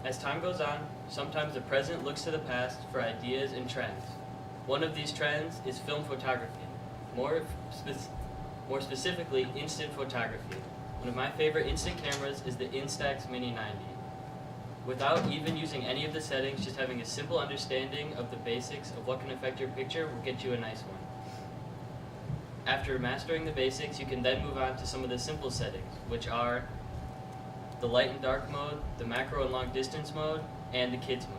As time goes on, sometimes the present looks to the past for ideas and trends. One of these trends is film photography, more specifically, instant photography. One of my favorite instant cameras is the Instax Mini 90. Without even using any of the settings, just having a simple understanding of the basics of what can affect your picture will get you a nice one. After mastering the basics, you can then move on to some of the simple settings, which are the light and dark mode, the macro and long distance mode, and the kids mode.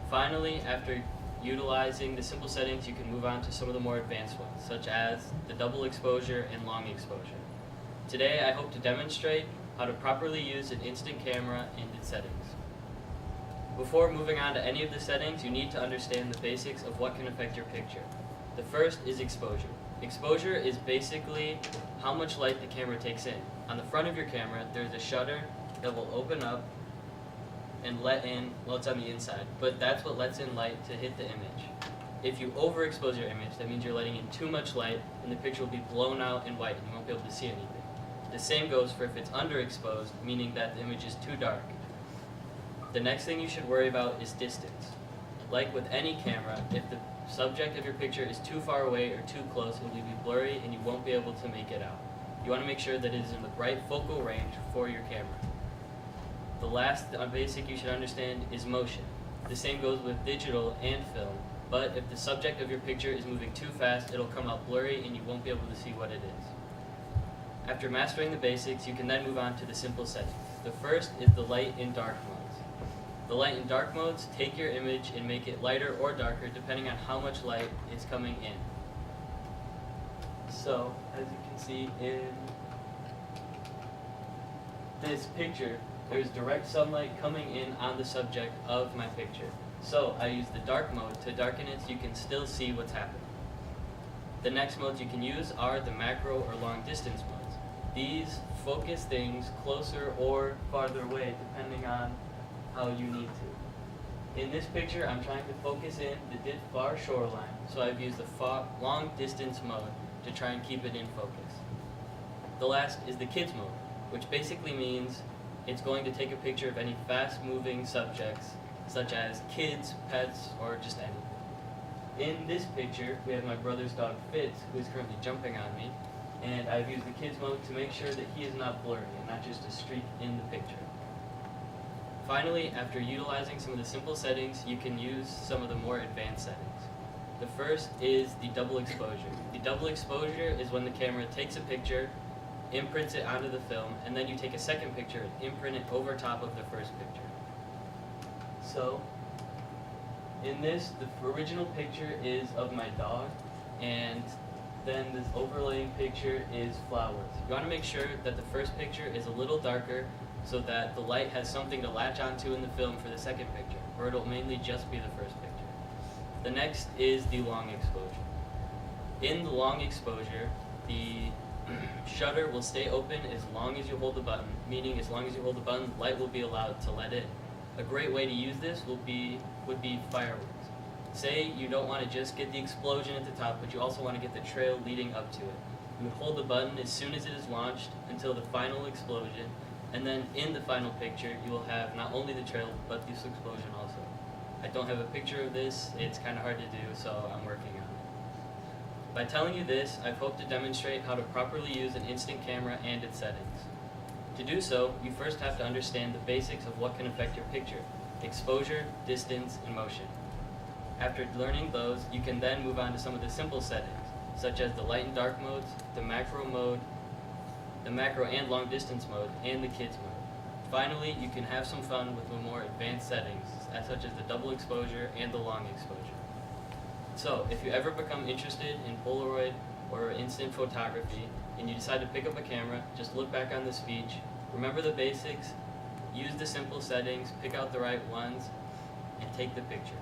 Finally, after utilizing the simple settings, you can move on to some of the more advanced ones, such as the double exposure and long exposure. Today, I hope to demonstrate how to properly use an instant camera and its settings. Before moving on to any of the settings, you need to understand the basics of what can affect your picture. The first is exposure. Exposure is basically how much light the camera takes in. On the front of your camera, there's a shutter that will open up and let in, well, it's on the inside, but that's what lets in light to hit the image. If you overexpose your image, that means you're letting in too much light and the picture will be blown out and white and you won't be able to see anything. The same goes for if it's underexposed, meaning that the image is too dark. The next thing you should worry about is distance. Like with any camera, if the subject of your picture is too far away or too close, it will be blurry and you won't be able to make it out. You want to make sure that it is in the right focal range for your camera. The last basic you should understand is motion. The same goes with digital and film, but if the subject of your picture is moving too fast, it'll come out blurry and you won't be able to see what it is. After mastering the basics, you can then move on to the simple settings. The first is the light and dark modes. The light and dark modes take your image and make it lighter or darker depending on how much light is coming in. So, as you can see in this picture, there's direct sunlight coming in on the subject of my picture. So, I use the dark mode to darken it so you can still see what's happening. The next modes you can use are the macro or long distance modes. These focus things closer or farther away depending on how you need to. In this picture, I'm trying to focus in the far shoreline, so I've used the long distance mode to try and keep it in focus. The last is the kids mode, which basically means it's going to take a picture of any fast moving subjects, such as kids, pets, or just anything. In this picture, we have my brother's dog Fitz, who is currently jumping on me, and I've used the kids mode to make sure that he is not blurry and not just a streak in the picture. Finally, after utilizing some of the simple settings, you can use some of the more advanced settings. The first is the double exposure. The double exposure is when the camera takes a picture, imprints it onto the film, and then you take a second picture and imprint it over top of the first picture. So, in this, the original picture is of my dog, and then this overlaying picture is flowers. You want to make sure that the first picture is a little darker so that the light has something to latch onto in the film for the second picture, or it'll mainly just be the first picture. The next is the long exposure. In the long exposure, the shutter will stay open as long as you hold the button, meaning as long as you hold the button, light will be allowed to let in. A great way to use this would be fireworks. Say you don't want to just get the explosion at the top, but you also want to get the trail leading up to it. You would hold the button as soon as it is launched until the final explosion, and then in the final picture you will have not only the trail, but this explosion also. I don't have a picture of this, it's kind of hard to do, so I'm working on it. By telling you this, I've hoped to demonstrate how to properly use an instant camera and its settings. To do so, you first have to understand the basics of what can affect your picture: exposure, distance, and motion. After learning those, you can then move on to some of the simple settings, such as the light and dark modes, the macro mode, the macro and long distance mode, and the kids mode. Finally, you can have some fun with the more advanced settings, such as the double exposure and the long exposure. So, if you ever become interested in Polaroid or instant photography, and you decide to pick up a camera, just look back on the speech, remember the basics, use the simple settings, pick out the right ones, and take the picture.